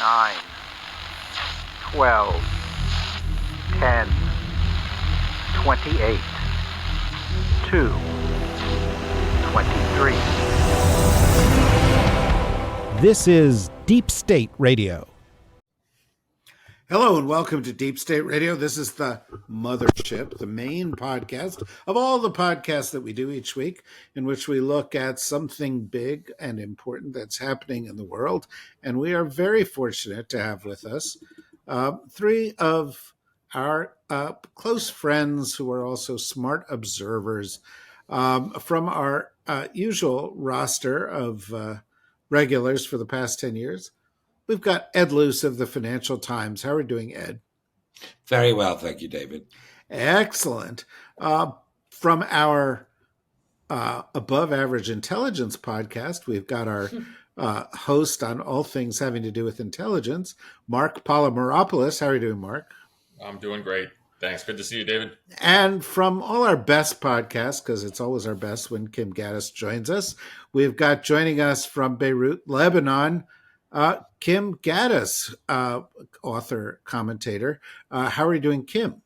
9, 12, 10, 28, 2, 23. This is Deep State Radio. Hello and welcome to Deep State Radio. This is the mothership, the main podcast of all the podcasts that we do each week, in which we look at something big and important that's happening in the world. And we are very fortunate to have with us three of our close friends who are also smart observers from our usual roster of regulars for the past 10 years. We've got Ed Luce of the Financial Times. How are we doing, Ed? Very well, thank you, David. Excellent. From our Above Average Intelligence podcast, we've got our host on all things having to do with intelligence, Marc Polymeropoulos. How are you doing, Marc? I'm doing great. Thanks. Good to see you, David. And from all our best podcasts, because it's always our best when Kim Ghattas joins us, we've got joining us from Beirut, Lebanon, Kim Ghattas, author, commentator. How are you doing, Kim?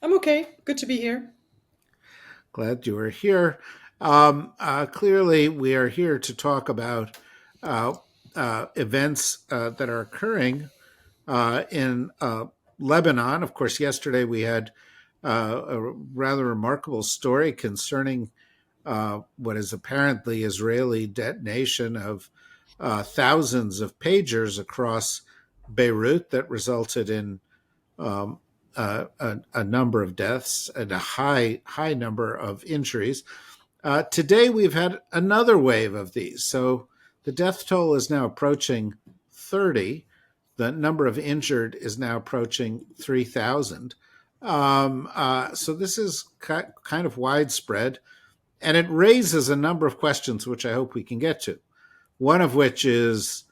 I'm okay. Good to be here. Glad you are here. Clearly, we are here to talk about events that are occurring in Lebanon. Of course, yesterday we had a rather remarkable story concerning what is apparently Israeli detonation of thousands of pagers across Beirut that resulted in a number of deaths and a high number of injuries. Today we've had another wave of these. So the death toll is now approaching 30. The number of injured is now approaching 3,000. So this is kind of widespread, and it raises a number of questions, which I hope we can get to. One of which is,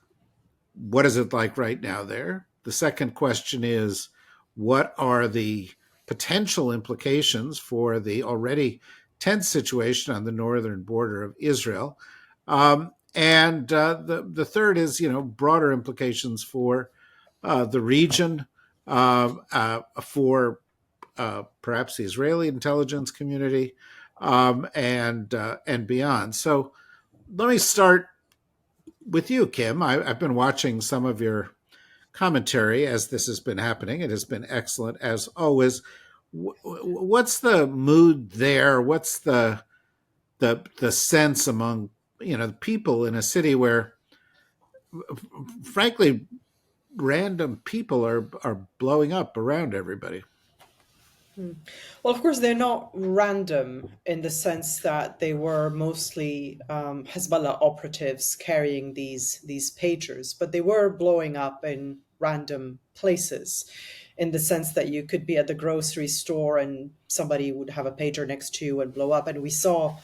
what is it like right now there? The second question is, what are the potential implications for the already tense situation on the northern border of Israel? And the third is, broader implications for the region, for perhaps the Israeli intelligence community, and beyond. So let me start with you, Kim. I've been watching some of your commentary as this has been happening. It has been excellent, as always. What's the mood there? What's the sense among people in a city where, frankly, random people are blowing up around everybody? Well, of course, they're not random in the sense that they were mostly Hezbollah operatives carrying these pagers, but they were blowing up in random places in the sense that you could be at the grocery store and somebody would have a pager next to you and blow up. And we saw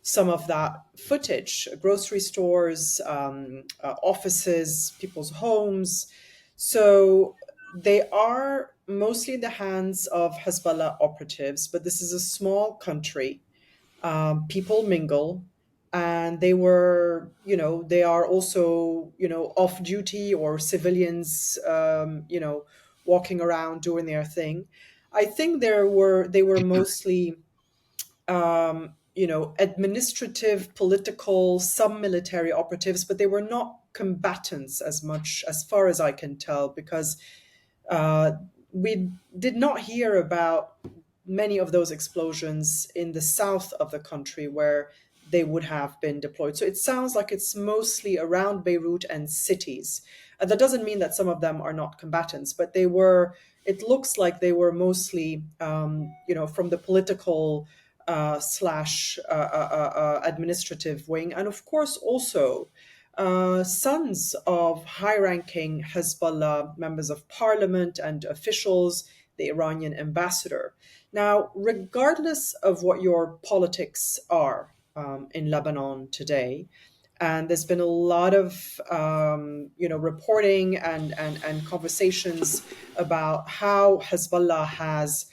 some of that footage, grocery stores, offices, people's homes. So they are mostly in the hands of Hezbollah operatives, but this is a small country. People mingle, and they were, they are also, off duty or civilians, walking around doing their thing. I think they were mostly, administrative, political, some military operatives, but they were not combatants as much, as far as I can tell, because we did not hear about many of those explosions in the south of the country where they would have been deployed. So it sounds like it's mostly around Beirut and cities. And that doesn't mean that some of them are not combatants, but it looks like they were mostly, from the political slash administrative wing. And of course, also sons of high-ranking Hezbollah members of parliament and officials, the Iranian ambassador. Now, regardless of what your politics are in Lebanon today, and there's been a lot of reporting and conversations about how Hezbollah has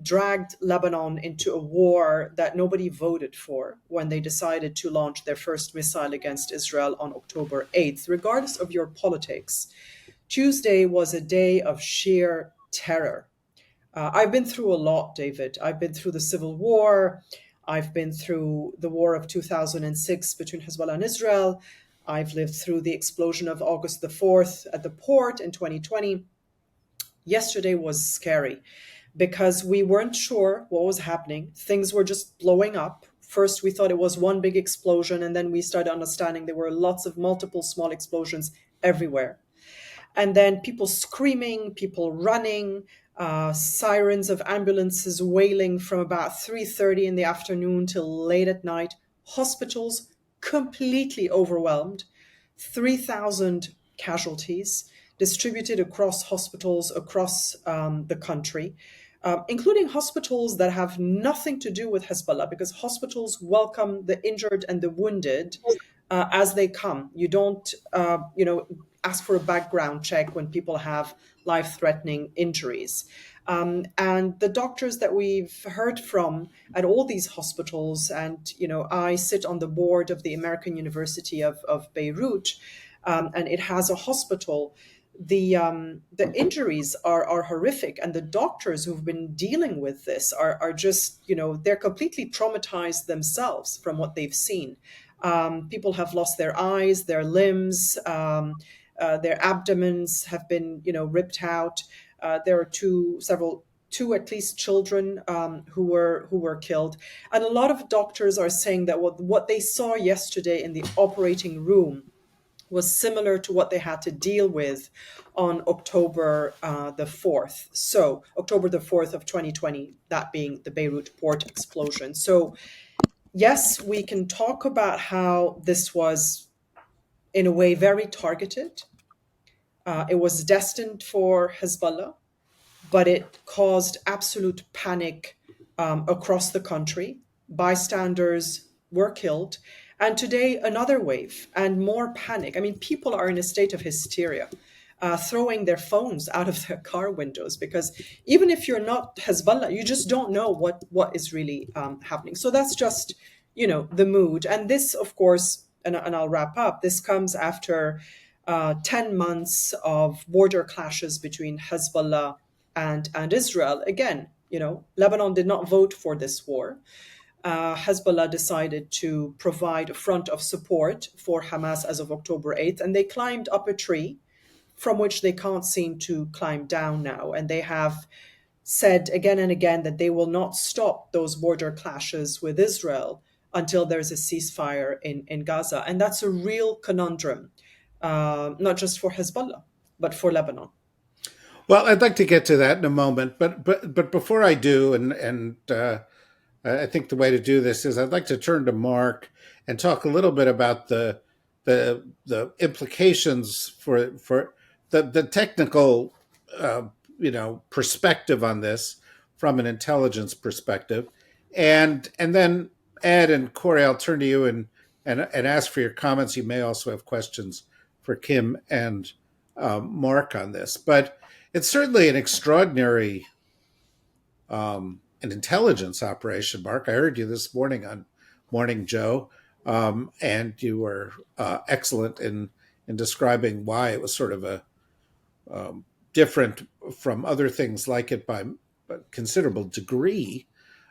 dragged Lebanon into a war that nobody voted for when they decided to launch their first missile against Israel on October 8th. Regardless of your politics, Tuesday was a day of sheer terror. I've been through a lot, David. I've been through the Civil War. I've been through the war of 2006 between Hezbollah and Israel. I've lived through the explosion of August the 4th at the port in 2020. Yesterday was scary because we weren't sure what was happening. Things were just blowing up. First, we thought it was one big explosion, and then we started understanding there were lots of multiple small explosions everywhere. And then people screaming, people running, sirens of ambulances wailing from about 3:30 in the afternoon till late at night. Hospitals completely overwhelmed. 3,000 casualties distributed across hospitals across the country, including hospitals that have nothing to do with Hezbollah, because hospitals welcome the injured and the wounded as they come. You don't, ask for a background check when people have life-threatening injuries. And the doctors that we've heard from at all these hospitals, and I sit on the board of the American University of Beirut, and it has a hospital. The injuries are horrific, and the doctors who've been dealing with this are just, they're completely traumatized themselves from what they've seen. People have lost their eyes, their limbs, their abdomens have been, ripped out. There are two at least children who were killed, and a lot of doctors are saying that what they saw yesterday in the operating room was similar to what they had to deal with on October the 4th. So October the 4th of 2020, that being the Beirut port explosion. So yes, we can talk about how this was, in a way, very targeted. It was destined for Hezbollah, but it caused absolute panic across the country. Bystanders were killed. And today, another wave and more panic. I mean, people are in a state of hysteria, throwing their phones out of their car windows, because even if you're not Hezbollah, you just don't know what is really happening. So that's just, the mood. And this, of course, and I'll wrap up, this comes after 10 months of border clashes between Hezbollah and Israel. Again, Lebanon did not vote for this war. Hezbollah decided to provide a front of support for Hamas as of October 8th, and they climbed up a tree from which they can't seem to climb down now. And they have said again and again that they will not stop those border clashes with Israel until there's a ceasefire in Gaza. And that's a real conundrum, not just for Hezbollah, but for Lebanon. Well, I'd like to get to that in a moment, but before I do, and I think the way to do this is I'd like to turn to Marc and talk a little bit about the implications for the technical perspective on this from an intelligence perspective, and then Ed and Kori, I'll turn to you and ask for your comments. You may also have questions for Kim and Marc on this, but it's certainly an extraordinary an intelligence operation, Marc. I heard you this morning on Morning Joe, and you were excellent in describing why it was sort of a different from other things like it by a considerable degree.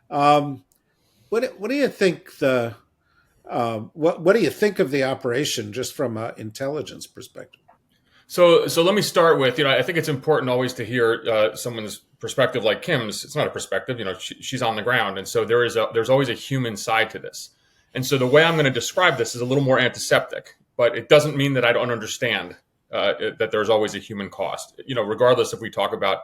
What do you think what do you think of the operation just from an intelligence perspective? So let me start with, I think it's important always to hear someone's perspective like Kim's. It's not a perspective, she's on the ground. And so there's always a human side to this. And so the way I'm going to describe this is a little more antiseptic, but it doesn't mean that I don't understand that there's always a human cost, regardless if we talk about,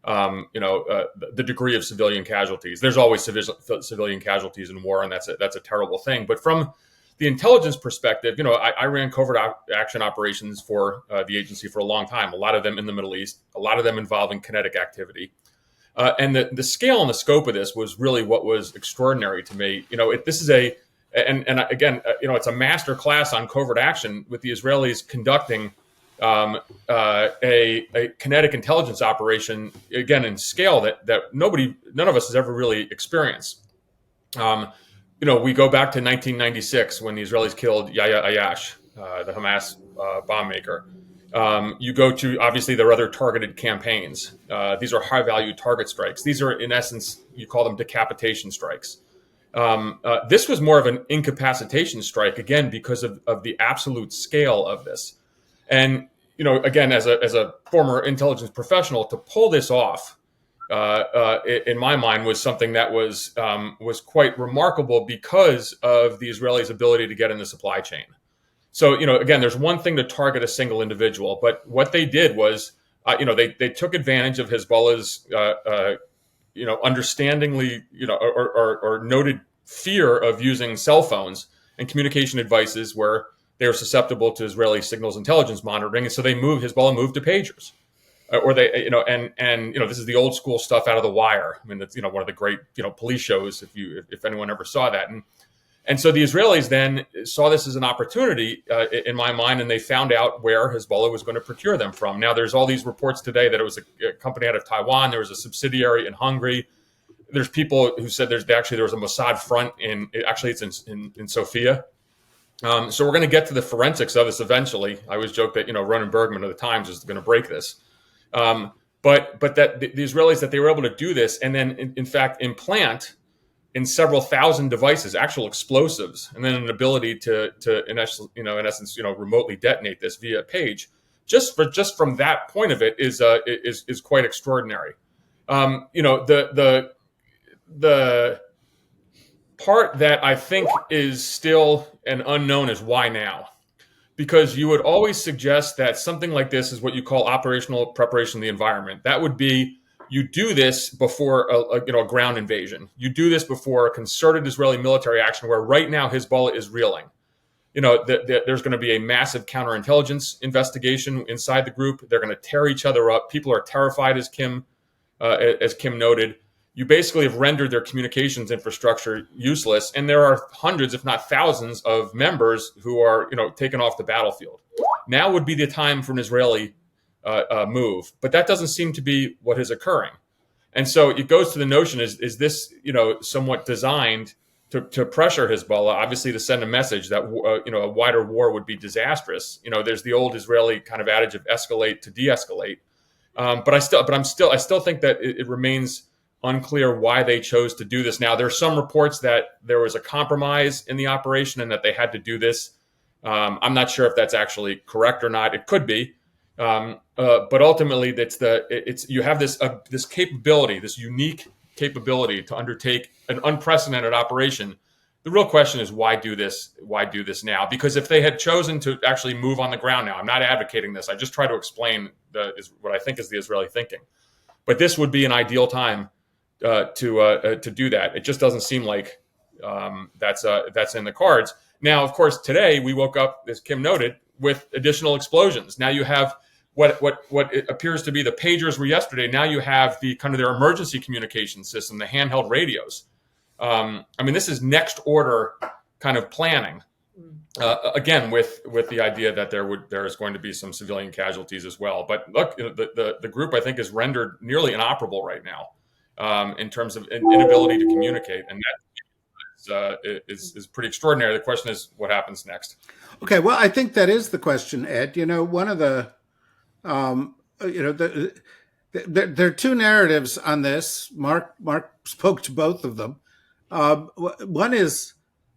the degree of civilian casualties. There's always civilian casualties in war, and that's a terrible thing. But from the intelligence perspective, I ran covert action operations for the agency for a long time, a lot of them in the Middle East, a lot of them involving kinetic activity. And the scale and the scope of this was really what was extraordinary to me. This is again, it's a master class on covert action with the Israelis conducting a kinetic intelligence operation, again, in scale that none of us has ever really experienced. We go back to 1996 when the Israelis killed Yahya Ayash, the Hamas bomb maker. You go to, obviously, there are other targeted campaigns. These are high-value target strikes. These are, in essence, you call them decapitation strikes. This was more of an incapacitation strike, again, because of the absolute scale of this. And, again, as a former intelligence professional, to pull this off, in my mind, was something that was quite remarkable because of the Israelis' ability to get in the supply chain. So, again, there's one thing to target a single individual, but what they did was, they took advantage of Hezbollah's, understandingly, or noted fear of using cell phones and communication devices where they were susceptible to Israeli signals intelligence monitoring, and so Hezbollah moved to pagers. Or they, this is the old school stuff out of The Wire. I mean, it's, one of the great, police shows, if anyone ever saw that. And so the Israelis then saw this as an opportunity, in my mind, and they found out where Hezbollah was going to procure them from. Now, there's all these reports today that it was a company out of Taiwan. There was a subsidiary in Hungary. There's people who said there was a Mossad front it's in Sofia. So we're going to get to the forensics of this eventually. I always joke that, Ronan Bergman of the Times is going to break this. But that the Israelis, that they were able to do this and then, in fact, implant in several thousand devices actual explosives, and then an ability to in essence, remotely detonate this via a page. Just from that point of it is quite extraordinary. The part that I think is still an unknown is why now. Because you would always suggest that something like this is what you call operational preparation of the environment. That would be, you do this before a ground invasion. You do this before a concerted Israeli military action, where right now Hezbollah is reeling. There's going to be a massive counterintelligence investigation inside the group. They're going to tear each other up. People are terrified, as Kim noted. You basically have rendered their communications infrastructure useless, and there are hundreds, if not thousands, of members who are, taken off the battlefield. Now would be the time for an Israeli move, but that doesn't seem to be what is occurring. And so it goes to the notion: is this, somewhat designed to pressure Hezbollah, obviously to send a message that a wider war would be disastrous. There's the old Israeli kind of adage of escalate to de-escalate. But I still think that it remains unclear why they chose to do this. Now, there are some reports that there was a compromise in the operation and that they had to do this. I'm not sure if that's actually correct or not. It could be, but ultimately, you have this capability, this unique capability to undertake an unprecedented operation. The real question is, why do this? Why do this now? Because if they had chosen to actually move on the ground now, I'm not advocating this. I just try to explain what I think is the Israeli thinking. But this would be an ideal time to do that. It just doesn't seem like that's in the cards. Now, of course, today we woke up, as Kim noted, with additional explosions. Now you have what it appears to be the pagers were yesterday. Now you have the kind of their emergency communication system, the handheld radios. This is next order kind of planning. Again, with the idea that there is going to be some civilian casualties as well. But look, the group, I think, is rendered nearly inoperable right now. In terms of inability to communicate, and that is pretty extraordinary. The question is, what happens next? Okay, well, I think that is the question, Ed. One of the, there are two narratives on this. Mark spoke to both of them. One is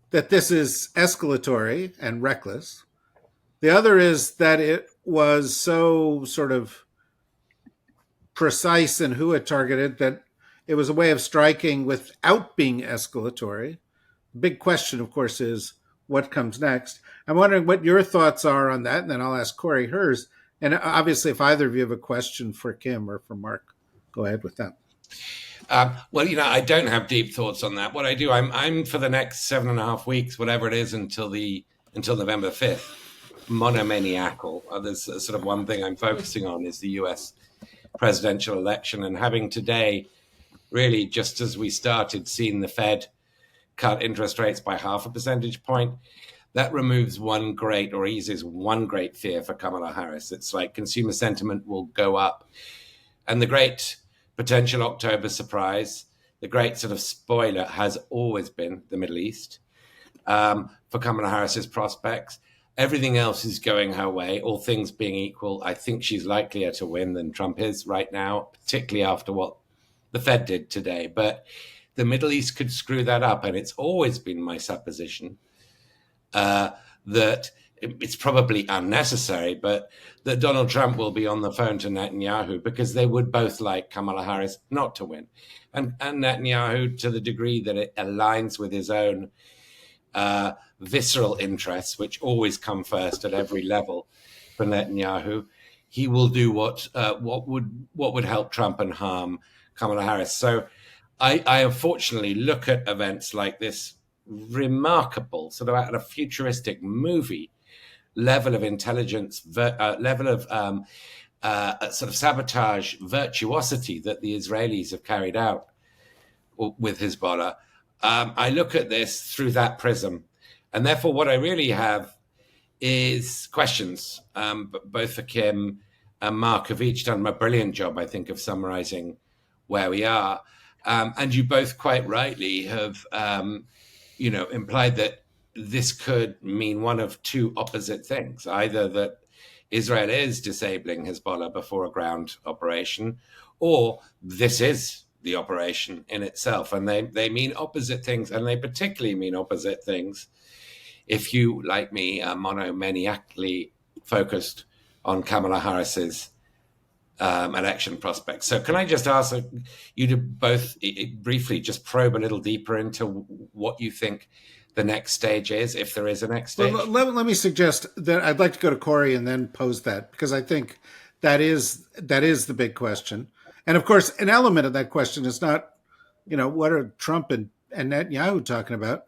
that this is escalatory and reckless. The other is that it was so sort of precise in who it targeted that it was a way of striking without being escalatory. The big question, of course, is what comes next. I'm wondering what your thoughts are on that, and then I'll ask Kori hers. And obviously, if either of you have a question for Kim or for Mark, go ahead with that. I don't have deep thoughts on that. What I do, I'm for the next 7.5 weeks, whatever it is, until November 5th, monomaniacal. There's sort of one thing I'm focusing on is the U.S. presidential election, and having today, really, just as we started, seeing the Fed cut interest rates by 0.5 percentage point, that removes one great, or eases one great fear for Kamala Harris. It's like consumer sentiment will go up. And the great potential October surprise, the great sort of spoiler, has always been the Middle East for Kamala Harris's prospects. Everything else is going her way, all things being equal. I think she's likelier to win than Trump is right now, particularly after what the Fed did today. But the Middle East could screw that up. And it's always been my supposition that it's probably unnecessary, but that Donald Trump will be on the phone to Netanyahu, because they would both like Kamala Harris not to win. And Netanyahu, to the degree that it aligns with his own visceral interests, which always come first at every level for Netanyahu, he will do what would help Trump and harm Kamala Harris. So I unfortunately look at events like this remarkable, sort of out of a futuristic movie level of intelligence, level of sort of sabotage virtuosity that the Israelis have carried out with Hezbollah. I look at this through that prism. And therefore, what I really have is questions. Both for Kim and Marc have each done a brilliant job, I think, of summarizing where we are. And you both quite rightly have, implied that this could mean one of two opposite things: either that Israel is disabling Hezbollah before a ground operation, or this is the operation in itself. And they mean opposite things, and they particularly mean opposite things if you, like me, are monomaniacally focused on Kamala Harris's election prospects. So can I just ask you to both briefly just probe a little deeper into what you think the next stage is, if there is a next stage? Well, let me suggest that I'd like to go to Kori and then pose that, because I think that is the big question. And of course, an element of that question is not, what are Trump and Netanyahu talking about?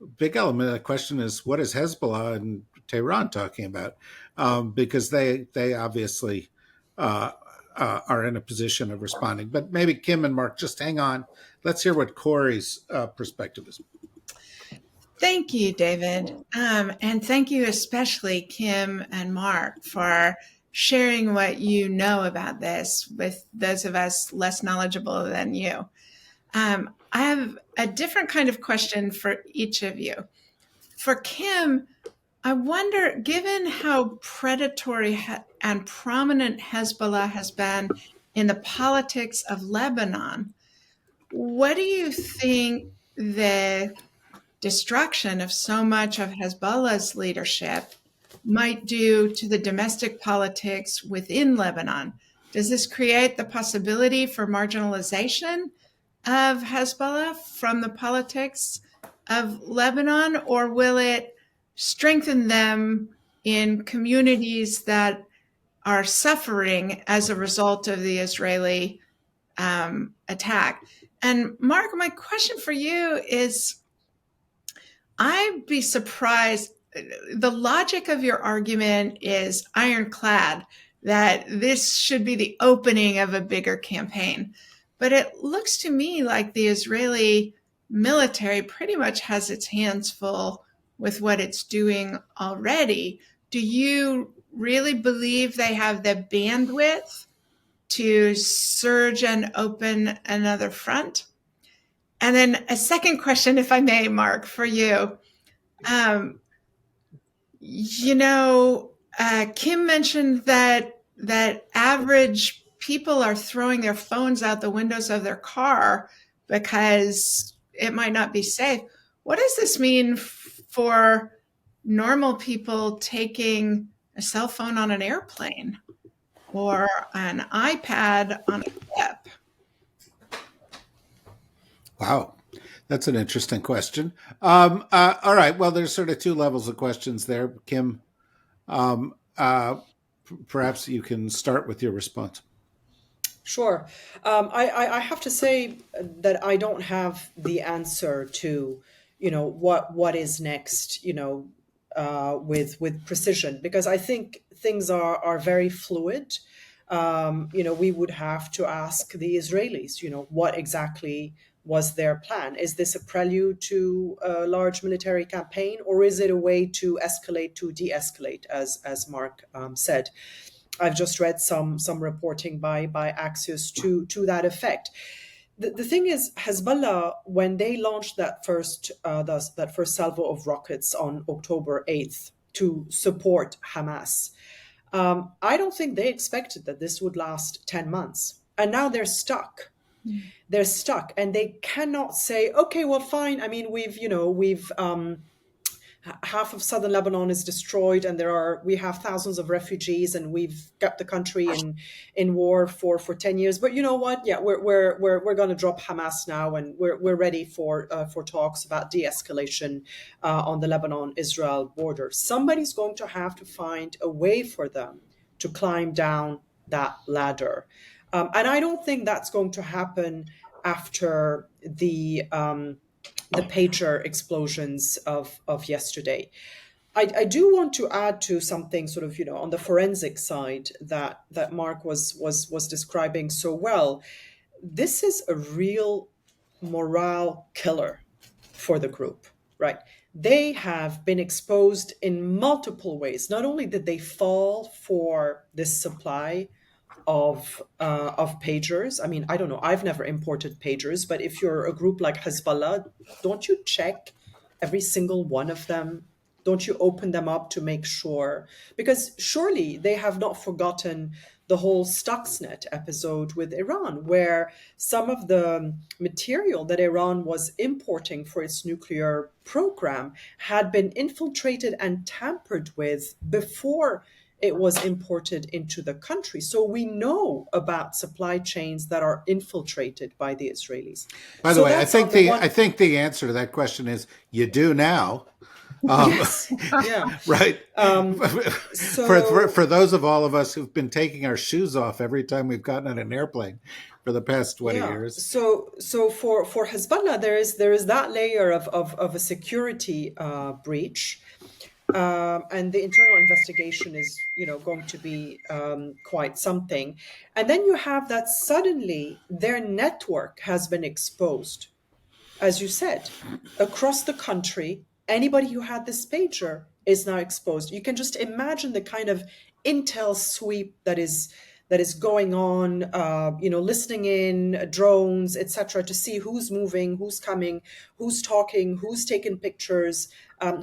A big element of that question is, what is Hezbollah and Tehran talking about? Because they obviously are in a position of responding. But maybe Kim and Marc, just hang on. Let's hear what Kori's perspective is. Thank you, David. And thank you especially, Kim and Marc, for sharing what you know about this with those of us less knowledgeable than you. I have a different kind of question for each of you. For Kim, I wonder, given how predatory and prominent Hezbollah has been in the politics of Lebanon, what do you think the destruction of so much of Hezbollah's leadership might do to the domestic politics within Lebanon? Does this create the possibility for marginalization of Hezbollah from the politics of Lebanon, or will it strengthen them in communities that are suffering as a result of the Israeli attack? And Marc, my question for you is, I'd be surprised. The logic of your argument is ironclad, that this should be the opening of a bigger campaign. But it looks to me like the Israeli military pretty much has its hands full with what it's doing already. Do you really believe they have the bandwidth to surge and open another front? And then a second question, if I may, Marc, for you. Kim mentioned that average people are throwing their phones out the windows of their car because it might not be safe. What does this mean for normal people taking a cell phone on an airplane or an iPad on a ship? Wow, that's an interesting question. All right, well, there's sort of two levels of questions there. Kim, perhaps you can start with your response. Sure. I have to say that I don't have the answer to, what is next, with precision, because I think things are very fluid. We would have to ask the Israelis, what exactly was their plan? Is this a prelude to a large military campaign, or is it a way to escalate, to de-escalate, as Marc said? I've just read some reporting by Axios to that effect. The thing is, Hezbollah, when they launched that first salvo of rockets on October 8th to support Hamas, I don't think they expected that this would last 10 months. And now they're stuck. They're stuck, and they cannot say, okay, well, fine. I mean, we've half of southern Lebanon is destroyed, and we have thousands of refugees, and we've kept the country in war for 10 years. But you know what? Yeah, we're going to drop Hamas now, and we're ready for talks about de-escalation on the Lebanon-Israel border. Somebody's going to have to find a way for them to climb down that ladder, and I don't think that's going to happen after the pager explosions of yesterday. I do want to add to something sort of, on the forensic side that Marc was describing so well. This is a real morale killer for the group, right? They have been exposed in multiple ways. Not only did they fall for this supply of pagers. I mean, I don't know. I've never imported pagers, but if you're a group like Hezbollah, don't you check every single one of them? Don't you open them up to make sure? Because surely they have not forgotten the whole Stuxnet episode with Iran, where some of the material that Iran was importing for its nuclear program had been infiltrated and tampered with before it was imported into the country. So we know about supply chains that are infiltrated by the Israelis. By the way, I think the answer to that question is you do now. Yes. Yeah. Right. For those of all of us who've been taking our shoes off every time we've gotten on an airplane for the past 20 years. So for Hezbollah, there is that layer of a security breach. And the internal investigation is, going to be quite something. And then you have that suddenly their network has been exposed, as you said, across the country. Anybody who had this pager is now exposed. You can just imagine the kind of intel sweep that is going on, listening in, drones, etc., to see who's moving, who's coming, who's talking, who's taking pictures,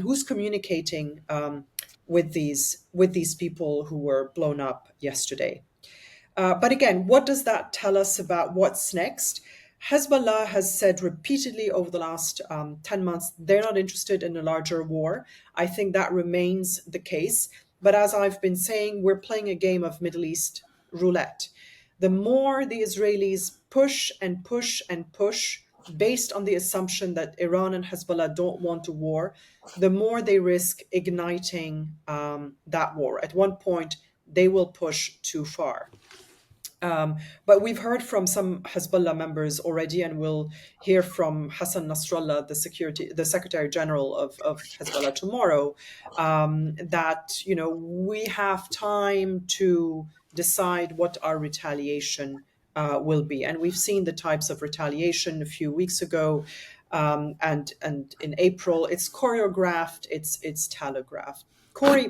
who's communicating with these people who were blown up yesterday. But again, what does that tell us about what's next? Hezbollah has said repeatedly over the last 10 months they're not interested in a larger war. I think that remains the case. But as I've been saying, we're playing a game of Middle East roulette. The more the Israelis push and push and push, based on the assumption that Iran and Hezbollah don't want a war, the more they risk igniting that war. At one point, they will push too far. But we've heard from some Hezbollah members already, and we'll hear from Hassan Nasrallah, the Secretary General of Hezbollah tomorrow, that we have time to decide what our retaliation will be. And we've seen the types of retaliation a few weeks ago, and in April. It's choreographed, it's telegraphed. Kori,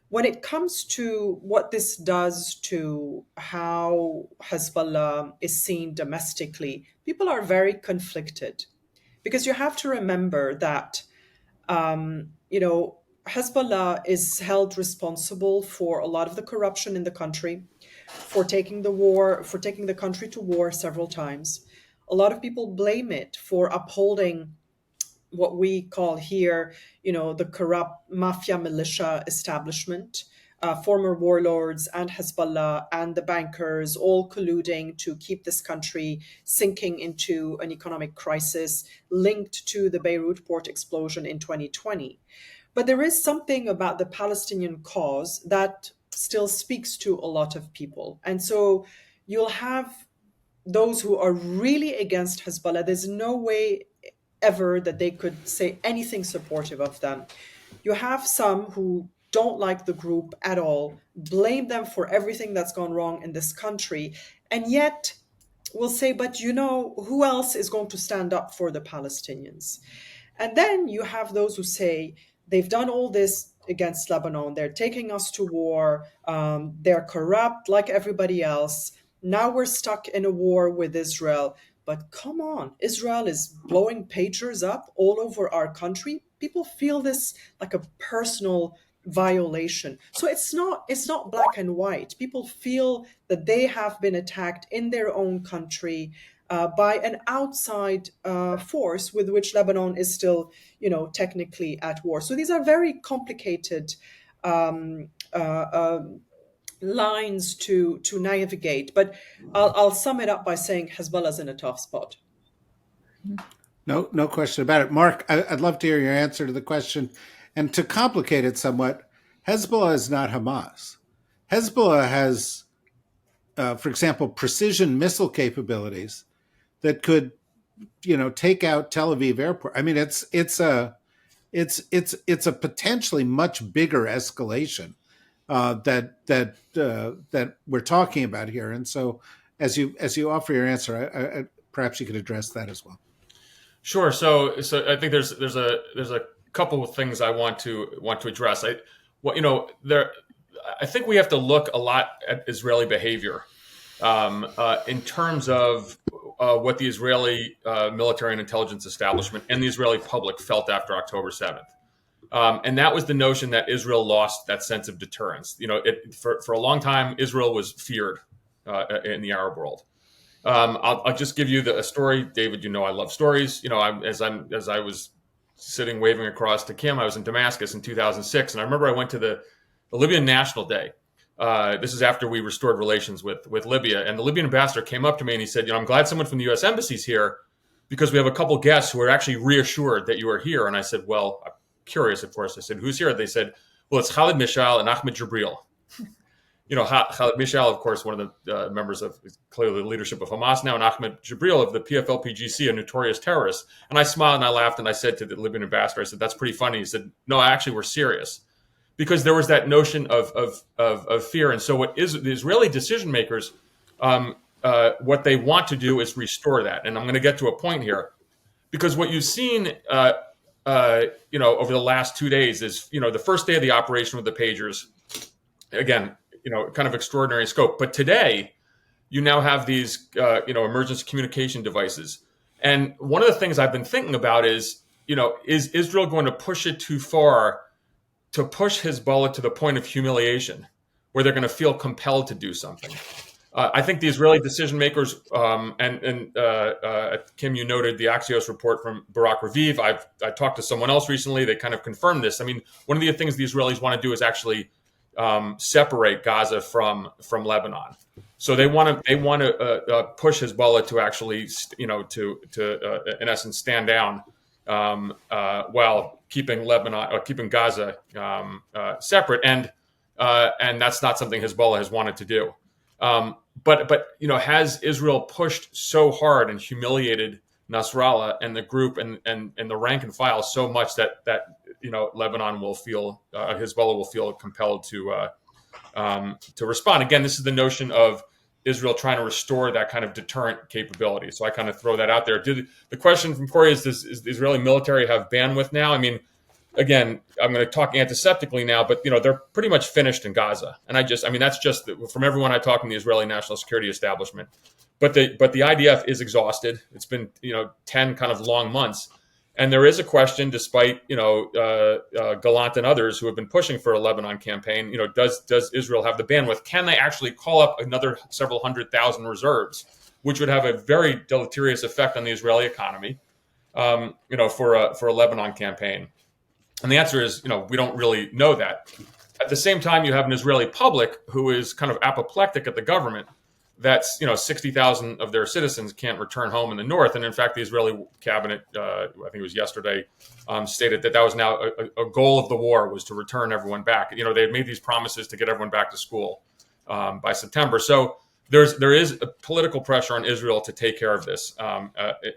when it comes to what this does to how Hezbollah is seen domestically, people are very conflicted, because you have to remember that, Hezbollah is held responsible for a lot of the corruption in the country, for taking the country to war several times. A lot of people blame it for upholding what we call here, the corrupt mafia militia establishment, former warlords and Hezbollah and the bankers all colluding to keep this country sinking into an economic crisis linked to the Beirut port explosion in 2020. But there is something about the Palestinian cause that still speaks to a lot of people. And so you'll have those who are really against Hezbollah. There's no way ever that they could say anything supportive of them. You have some who don't like the group at all, blame them for everything that's gone wrong in this country, and yet will say, but you know, who else is going to stand up for the Palestinians? And then you have those who say, they've done all this against Lebanon. They're taking us to war. They're corrupt like everybody else. Now we're stuck in a war with Israel. But come on, Israel is blowing pagers up all over our country. People feel this like a personal violation. So it's not black and white. People feel that they have been attacked in their own country by an outside force with which Lebanon is still, technically at war. So these are very complicated um, lines to navigate. But I'll sum it up by saying Hezbollah's in a tough spot. No question about it. Mark, I'd love to hear your answer to the question. And to complicate it somewhat, Hezbollah is not Hamas. Hezbollah has, for example, precision missile capabilities that could, take out Tel Aviv airport. I mean, it's a potentially much bigger escalation that we're talking about here. And so, as you offer your answer, perhaps you could address that as well. Sure. So I think there's a couple of things I want to address. I think we have to look a lot at Israeli behavior in terms of what the Israeli military and intelligence establishment and the Israeli public felt after October 7th. And that was the notion that Israel lost that sense of deterrence. For a long time, Israel was feared in the Arab world. I'll just give you a story, David. I love stories. As I was sitting waving across to Kim, I was in Damascus in 2006, and I remember I went to the Libyan National Day. This is after we restored relations with Libya, and the Libyan ambassador came up to me and he said, "I'm glad someone from the U.S. Embassy's here because we have a couple guests who are actually reassured that you are here." And I said, "Well, I'm curious, of course." I said, "Who's here?" They said, "Well, it's Khalid Mishal and Ahmed Jibril." Khalid Mishal, of course, one of the members of clearly the leadership of Hamas now, and Ahmed Jibril of the PFLP-GC, a notorious terrorist. And I smiled and I laughed and I said to the Libyan ambassador, I said, "That's pretty funny." He said, "No, actually, we're serious." Because there was that notion of fear. And so what is the Israeli decision makers, what they want to do is restore that. And I'm going to get to a point here. Because what you've seen, over the last 2 days is, the first day of the operation with the pagers, again, kind of extraordinary scope. But today, you now have these, emergency communication devices. And one of the things I've been thinking about is Israel going to push it too far to push Hezbollah to the point of humiliation where they're going to feel compelled to do something? I think the Israeli decision makers, and Kim, you noted the Axios report from Barak Raviv. I talked to someone else recently. They kind of confirmed this. I mean, one of the things the Israelis want to do is actually separate Gaza from Lebanon. So they want to push Hezbollah to actually, to in essence stand down while keeping keeping Gaza separate, and that's not something Hezbollah has wanted to do. But has Israel pushed so hard and humiliated Nasrallah and the group and the rank and file so much that Lebanon will feel Hezbollah will feel compelled to respond? Again, this is the notion of Israel trying to restore that kind of deterrent capability. So I kind of throw that out there. The question from Kori is the Israeli military have bandwidth now? I mean, again, I'm going to talk antiseptically now, but they're pretty much finished in Gaza. And that's just from everyone I talk in the Israeli national security establishment. But the IDF is exhausted. It's been 10 kind of long months. And there is a question, despite Gallant and others who have been pushing for a Lebanon campaign. Does Israel have the bandwidth? Can they actually call up another several 100,000 reserves, which would have a very deleterious effect on the Israeli economy? For a Lebanon campaign. And the answer is, we don't really know that. At the same time, you have an Israeli public who is kind of apoplectic at the government. That's 60,000 of their citizens can't return home in the north, and in fact, the Israeli cabinet, I think it was yesterday, stated that was now a goal of the war was to return everyone back. They had made these promises to get everyone back to school by September. So there is a political pressure on Israel to take care of this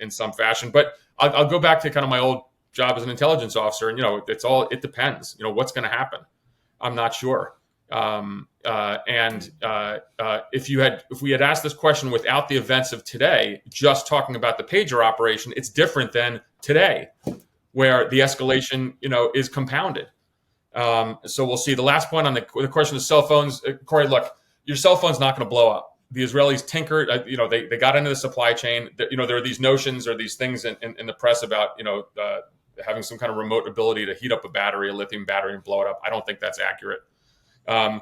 in some fashion. But I'll go back to kind of my old job as an intelligence officer, and it depends. What's going to happen? I'm not sure. If we had asked this question without the events of today, just talking about the pager operation, it's different than today, where the escalation, is compounded. So we'll see. The last point on the question of cell phones, Kori, look, your cell phone's not going to blow up. The Israelis tinkered, they got into the supply chain. There are these notions or these things in the press about, having some kind of remote ability to heat up a lithium battery and blow it up. I don't think that's accurate. And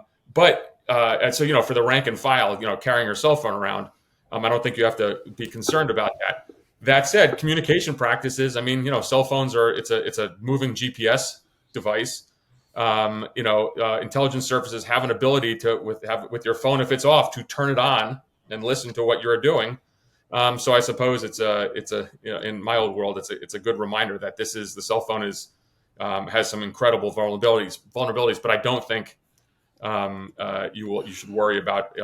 so, for the rank and file, carrying your cell phone around, I don't think you have to be concerned about that. That said, communication practices, cell phones it's a moving GPS device. Intelligence services have an ability to, with your phone, if it's off, to turn it on and listen to what you're doing. So I suppose it's in my old world, it's a good reminder that the cell phone has some incredible vulnerabilities, but I don't think you should worry about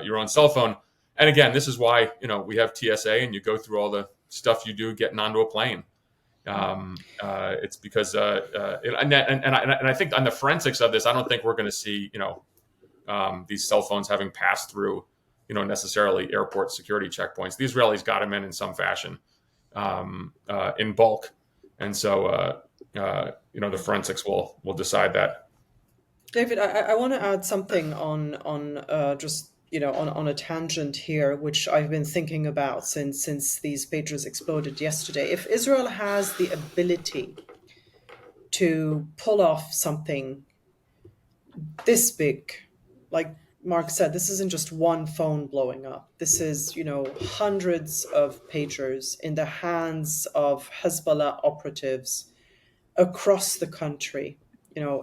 your own cell phone. And again, this is why we have TSA, and you go through all the stuff you do getting onto a plane. It's because and I think on the forensics of this, I don't think we're going to see these cell phones having passed through necessarily airport security checkpoints. The Israelis got them in some fashion in bulk, and so the forensics will decide that. David, I want to add something on just on a tangent here, which I've been thinking about since these pagers exploded yesterday. If Israel has the ability to pull off something this big, like Mark said, this isn't just one phone blowing up. This is, hundreds of pagers in the hands of Hezbollah operatives across the country,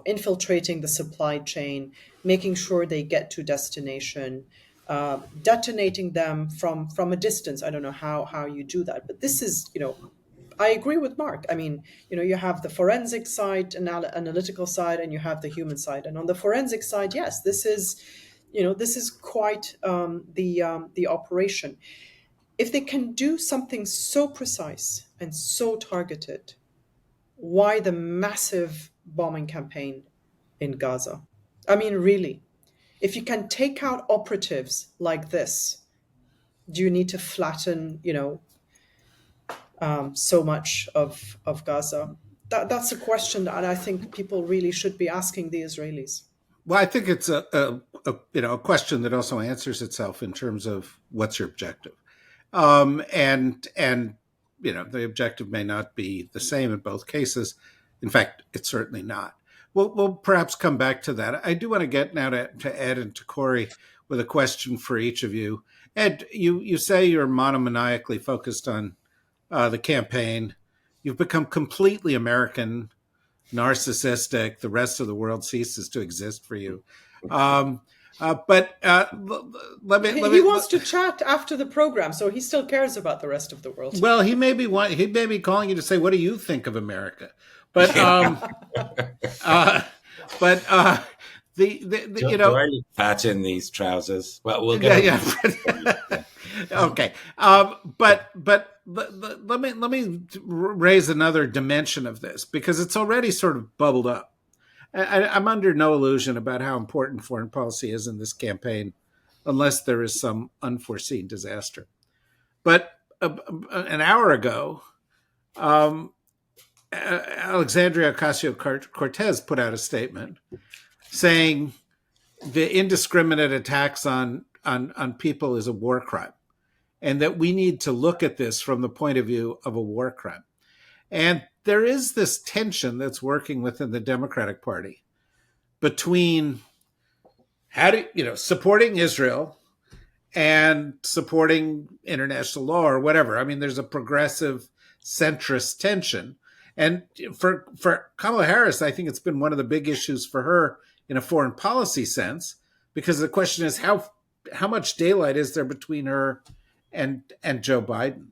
infiltrating the supply chain, making sure they get to destination, detonating them from a distance. I don't know how you do that, but this is, I agree with Mark. You have the forensic side, analytical side, and you have the human side. And on the forensic side, yes, this is quite the operation. If they can do something so precise and so targeted, why the massive bombing campaign in Gaza? Really, if you can take out operatives like this, do you need to flatten, so much of Gaza? That's a question that I think people really should be asking the Israelis. Well, I think it's a question that also answers itself in terms of what's your objective, and the objective may not be the same in both cases. In fact, it's certainly not. We'll perhaps come back to that. I do want to get now to Ed and to Kori with a question for each of you. Ed, you say you're monomaniacally focused on the campaign. You've become completely American, narcissistic. The rest of the world ceases to exist for you. But let me. He wants to chat after the program, so he still cares about the rest of the world. Well, he may be calling you to say, "What do you think of America?" But do I patch in these trousers? Well, we'll get. Yeah. Okay. But let me raise another dimension of this, because it's already sort of bubbled up. I'm under no illusion about how important foreign policy is in this campaign, unless there is some unforeseen disaster. But an hour ago, Alexandria Ocasio-Cortez put out a statement saying the indiscriminate attacks on people is a war crime, and that we need to look at this from the point of view of a war crime. And there is this tension that's working within the Democratic Party between supporting Israel and supporting international law or whatever. There's a progressive centrist tension. And for Kamala Harris, I think it's been one of the big issues for her in a foreign policy sense, because the question is how much daylight is there between her and Joe Biden?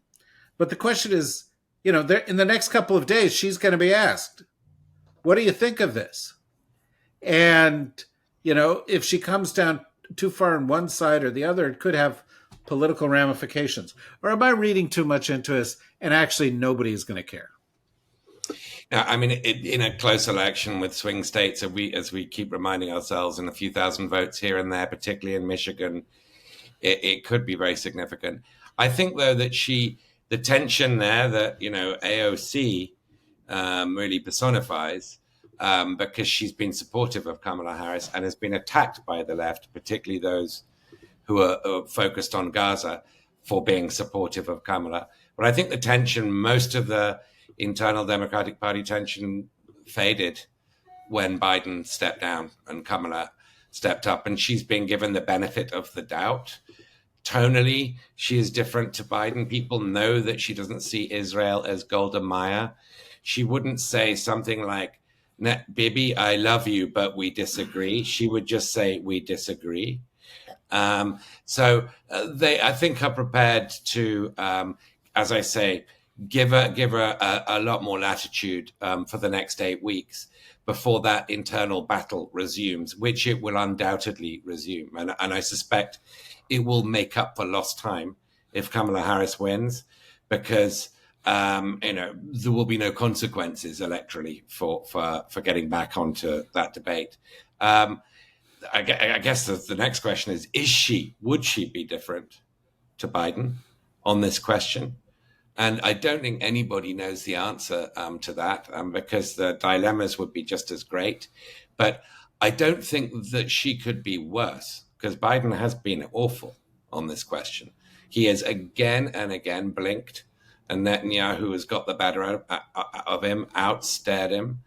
But the question is, in the next couple of days, she's going to be asked, what do you think of this? And, if she comes down too far on one side or the other, it could have political ramifications. Or am I reading too much into this and actually nobody is going to care? I mean, in a close election with swing states, as we keep reminding ourselves, and a few thousand votes here and there, particularly in Michigan, it could be very significant. I think, though, that the tension there that, AOC really personifies, because she's been supportive of Kamala Harris and has been attacked by the left, particularly those who are focused on Gaza, for being supportive of Kamala. But I think the tension, most of the internal Democratic Party tension, faded when Biden stepped down and Kamala stepped up, and she's been given the benefit of the doubt. Tonally, she is different to Biden. People know that she doesn't see Israel as Golda Meir. She wouldn't say something like, Bibi, I love you, but we disagree. She would just say, we disagree. So they, I think, are prepared to, as I say, give her a lot more latitude for the next 8 weeks before that internal battle resumes, which it will undoubtedly resume. And I suspect it will make up for lost time if Kamala Harris wins, because there will be no consequences electorally for getting back onto that debate. I guess the next question is would she be different to Biden on this question? And I don't think anybody knows the answer to that, because the dilemmas would be just as great. But I don't think that she could be worse, because Biden has been awful on this question. He has again and again blinked, and Netanyahu has got the better of him, outstared him,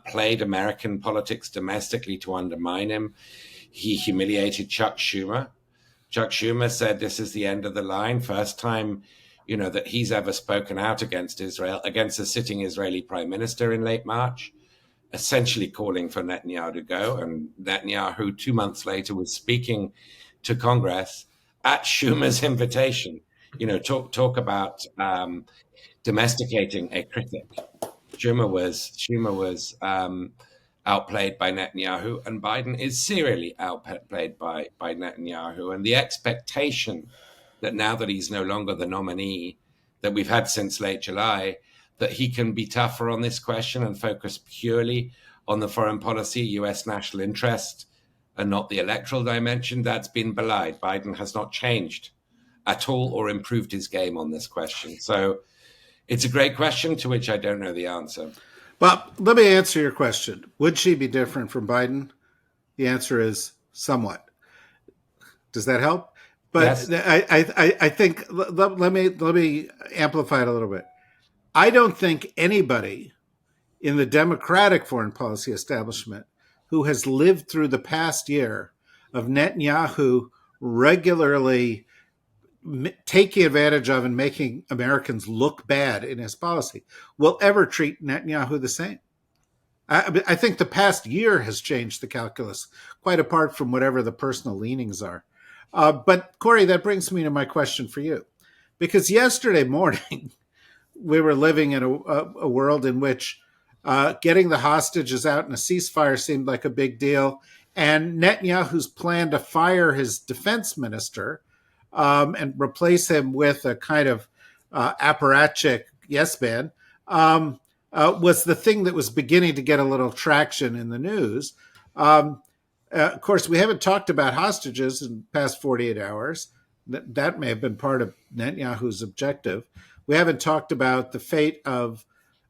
played American politics domestically to undermine him. He humiliated Chuck Schumer. Chuck Schumer said this is the end of the line. First time, that he's ever spoken out against Israel, against a sitting Israeli prime minister in late March, essentially calling for Netanyahu to go. And Netanyahu, 2 months later, was speaking to Congress at Schumer's invitation. Talk about domesticating a critic. Schumer was outplayed by Netanyahu, and Biden is serially outplayed by Netanyahu. And the expectation that now that he's no longer the nominee that we've had since late July, that he can be tougher on this question and focus purely on the foreign policy, U.S. national interest, and not the electoral dimension, that's been belied. Biden has not changed at all or improved his game on this question. So it's a great question to which I don't know the answer. Well, let me answer your question. Would she be different from Biden? The answer is somewhat. Does that help? But yes. I think let me amplify it a little bit. I don't think anybody in the Democratic foreign policy establishment who has lived through the past year of Netanyahu regularly taking advantage of and making Americans look bad in his policy will ever treat Netanyahu the same. I think the past year has changed the calculus, quite apart from whatever the personal leanings are. But Kori, that brings me to my question for you, because yesterday morning we were living in a world in which getting the hostages out in a ceasefire seemed like a big deal, and Netanyahu's plan to fire his defense minister and replace him with a kind of apparatchik yes man was the thing that was beginning to get a little traction in the news. Of course, we haven't talked about hostages in the past 48 hours. That may have been part of Netanyahu's objective. We haven't talked about the fate of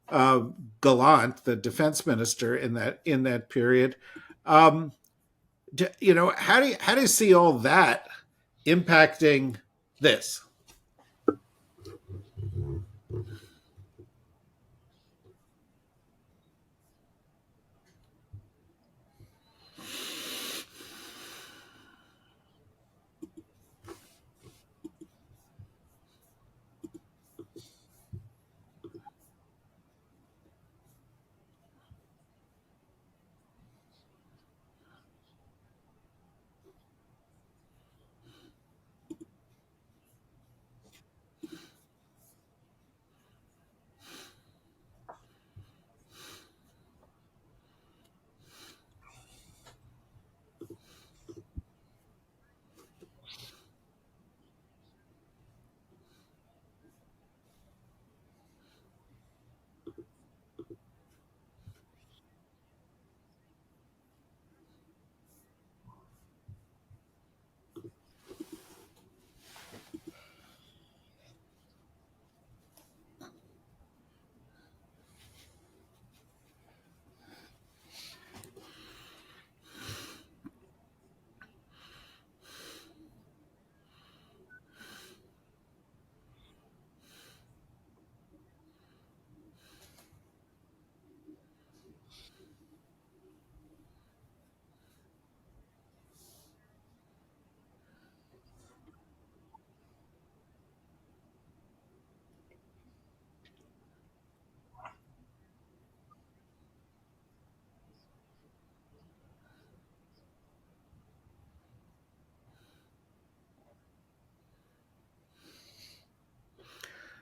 Gallant, the defense minister, in that period. How do you see all that impacting this?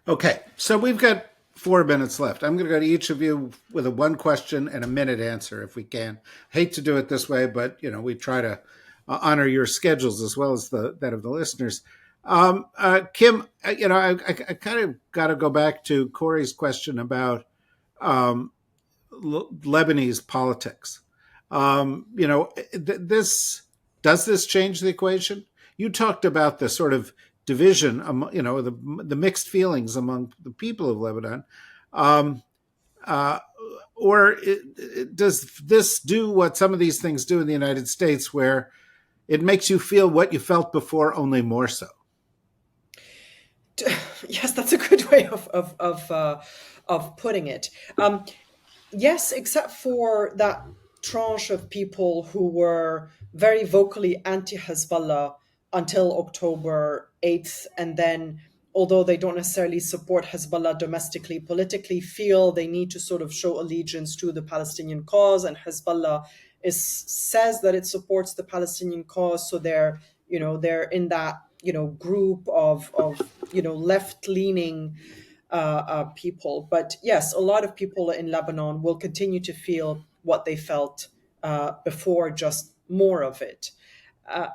Okay, so we've got 4 minutes left. I'm going to go to each of you with a 1 question and a minute answer if we can. Hate to do it this way, but we try to honor your schedules as well as that of the listeners. Kim, I kind of got to go back to Kori's question about Lebanese politics. Does this change the equation? You talked about the sort of division, the mixed feelings among the people of Lebanon. Does this do what some of these things do in the United States, where it makes you feel what you felt before, only more so? Yes, that's a good way of putting it. Yes, except for that tranche of people who were very vocally anti-Hezbollah until October 8th, and then, although they don't necessarily support Hezbollah domestically, politically feel they need to sort of show allegiance to the Palestinian cause, and Hezbollah says that it supports the Palestinian cause, so they're in that group of left-leaning people. But yes, a lot of people in Lebanon will continue to feel what they felt before, just more of it.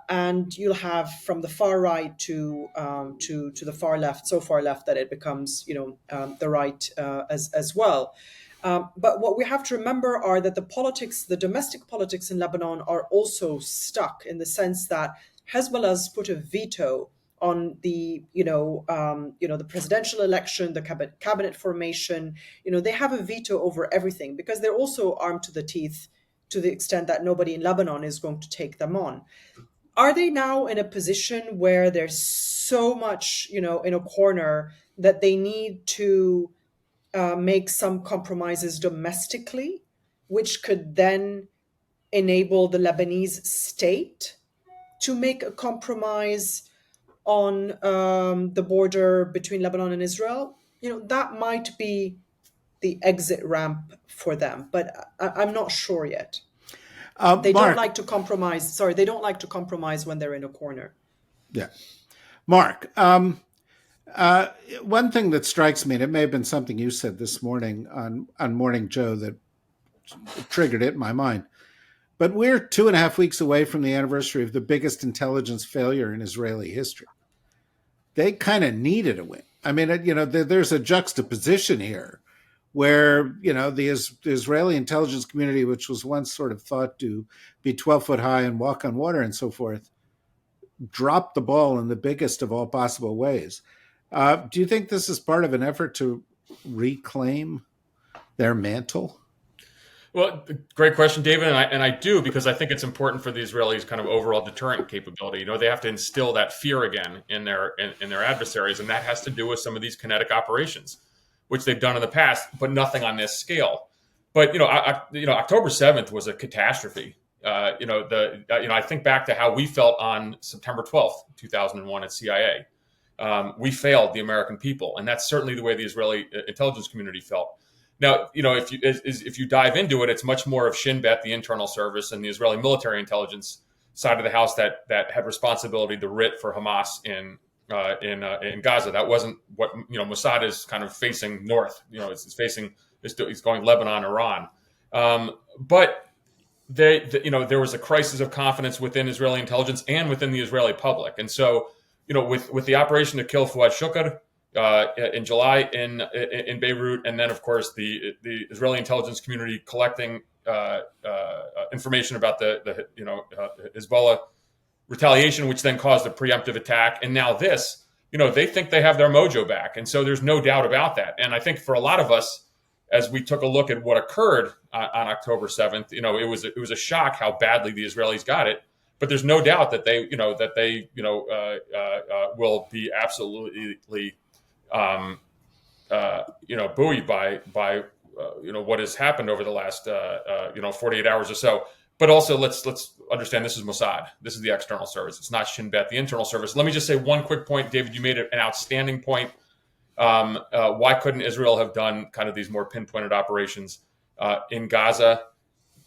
And you'll have from the far right to the far left, so far left that it becomes the right as well. But what we have to remember are that the domestic politics in Lebanon are also stuck, in the sense that Hezbollah's put a veto on the the presidential election, the cabinet formation. They have a veto over everything, because they're also armed to the teeth, to the extent that nobody in Lebanon is going to take them on. Are they now in a position where they're so much, in a corner that they need to make some compromises domestically, which could then enable the Lebanese state to make a compromise on the border between Lebanon and Israel? That might be the exit ramp for them, but I'm not sure yet. They don't like to compromise. Sorry, they don't like to compromise when they're in a corner. Yeah. Mark, one thing that strikes me, and it may have been something you said this morning on Morning Joe that triggered it in my mind, but we're 2.5 weeks away from the anniversary of the biggest intelligence failure in Israeli history. They kind of needed a win. I mean, there's a juxtaposition here where, the Israeli intelligence community, which was once sort of thought to be 12 foot high and walk on water and so forth, dropped the ball in the biggest of all possible ways. Do you think this is part of an effort to reclaim their mantle? Well, great question, David, and I do, because I think it's important for the Israelis' kind of overall deterrent capability. They have to instill that fear again in their adversaries, and that has to do with some of these kinetic operations, which they've done in the past, but nothing on this scale. But October 7th was a catastrophe. I think back to how we felt on September 12th, 2001 at CIA. We failed the American people, and that's certainly the way the Israeli intelligence community felt. Now, if you dive into it, it's much more of Shin Bet, the internal service, and the Israeli military intelligence side of the house that had responsibility to RIT for Hamas in Gaza. That wasn't what Mossad is kind of facing north. It's going Lebanon, Iran. But there was a crisis of confidence within Israeli intelligence and within the Israeli public, and so with the operation to kill Fouad Shukr in July in Beirut, and then of course the Israeli intelligence community collecting information about the Hezbollah retaliation, which then caused a preemptive attack, and now this, they think they have their mojo back, and so there's no doubt about that. And I think for a lot of us, as we took a look at what occurred on October 7th, it was a shock how badly the Israelis got it. But there's no doubt that they will be absolutely buoyed by what has happened over the last 48 hours or so. But also let's understand, this is Mossad. This is the external service. It's not Shin Bet, the internal service. Let me just say one quick point, David. You made an outstanding point. Why couldn't Israel have done kind of these more pinpointed operations in Gaza?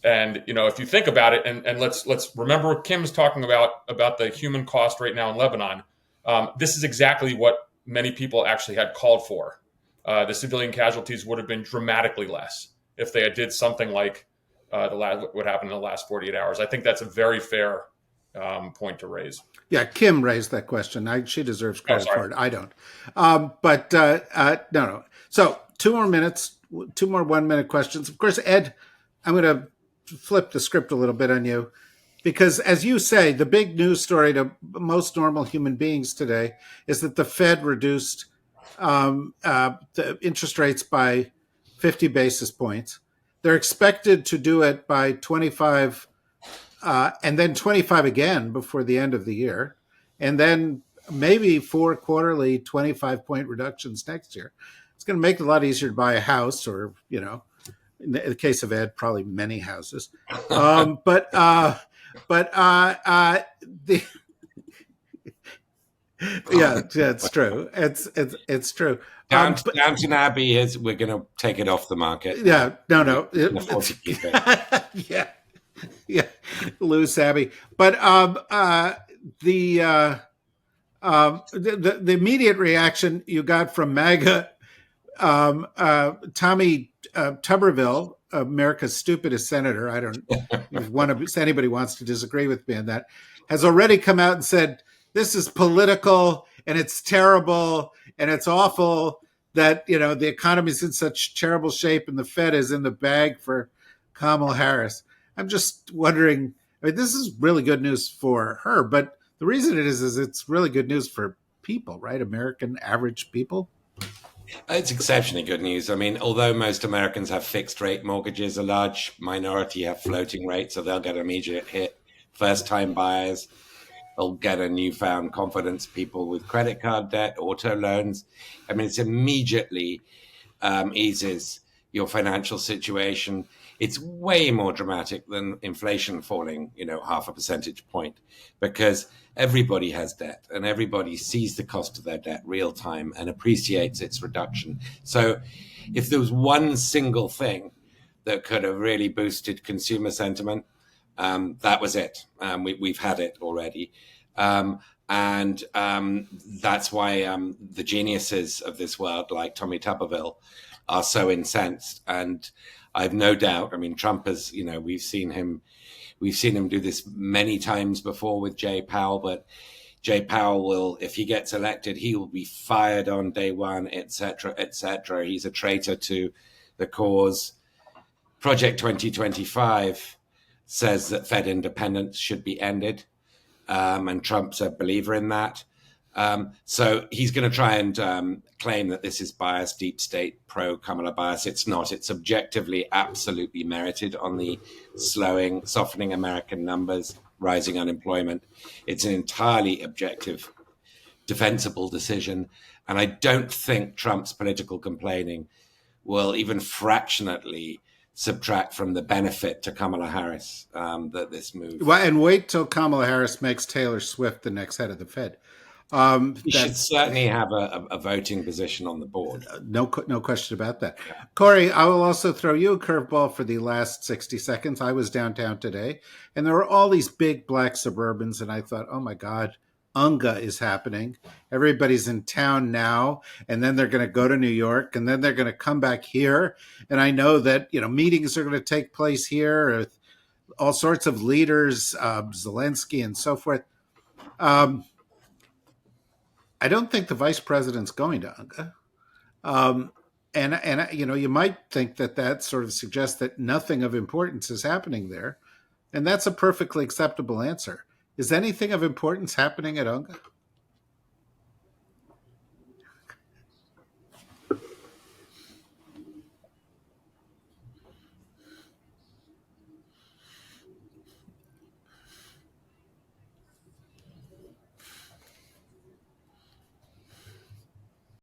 And if you think about it, and let's remember what Kim's talking about the human cost right now in Lebanon. This is exactly what many people actually had called for. The civilian casualties would have been dramatically less if they had did something like what happened in the last 48 hours. I think that's a very fair point to raise. Yeah, Kim raised that question. She deserves credit for it. I don't. No. So 2 more minutes, 2 more 1-minute questions. Of course, Ed, I'm going to flip the script a little bit on you, because as you say, the big news story to most normal human beings today is that the Fed reduced the interest rates by 50 basis points. They're expected to do it by 25 and then 25 again before the end of the year. And then maybe 4 quarterly 25-point reductions next year. It's going to make it a lot easier to buy a house, or, in the case of Ed, probably many houses. But yeah, it's true. It's true. Downton Abbey we're going to take it off the market. Yeah, no. Yeah. Yeah, Luce Abbey. But the immediate reaction you got from MAGA, Tommy Tuberville, America's stupidest senator, I don't if anybody wants to disagree with me on that, has already come out and said, this is political and it's terrible and it's awful that, the economy is in such terrible shape and the Fed is in the bag for Kamala Harris. I'm just wondering, this is really good news for her, but the reason it is it's really good news for people, right? American average people. It's exceptionally good news. Although most Americans have fixed rate mortgages, a large minority have floating rates, so they'll get an immediate hit. First-time buyers will get a newfound confidence. People with credit card debt, auto loans. It's immediately eases your financial situation. It's way more dramatic than inflation falling, 0.5 percentage point, because everybody has debt and everybody sees the cost of their debt real time and appreciates its reduction. So if there was one single thing that could have really boosted consumer sentiment, that was it. We've had it already. And that's why the geniuses of this world, like Tommy Tuberville, are so incensed. And I've no doubt, Trump has, we've seen him do this many times before with Jay Powell, but Jay Powell will, if he gets elected, he will be fired on day one, et cetera, et cetera. He's a traitor to the cause. Project 2025 says that Fed independence should be ended. And Trump's a believer in that. So he's going to try and claim that this is bias, deep state, pro-Kamala bias. It's not. It's objectively absolutely merited on the softening American numbers, rising unemployment. It's an entirely objective, defensible decision. And I don't think Trump's political complaining will even fractionally subtract from the benefit to Kamala Harris that this move. Well, and wait till Kamala Harris makes Taylor Swift the next head of the Fed. He should certainly have a voting position on the board. No question about that. Yeah. Kori, I will also throw you a curveball for the last 60 seconds. I was downtown today, and there were all these big black Suburbans, and I thought, oh my God, UNGA is happening. Everybody's in town now, and then they're going to go to New York, and then they're going to come back here. And I know that, meetings are going to take place here with all sorts of leaders, Zelensky and so forth. I don't think the vice president's going to UNGA. And you might think that sort of suggests that nothing of importance is happening there. And that's a perfectly acceptable answer. Is anything of importance happening at UNGA?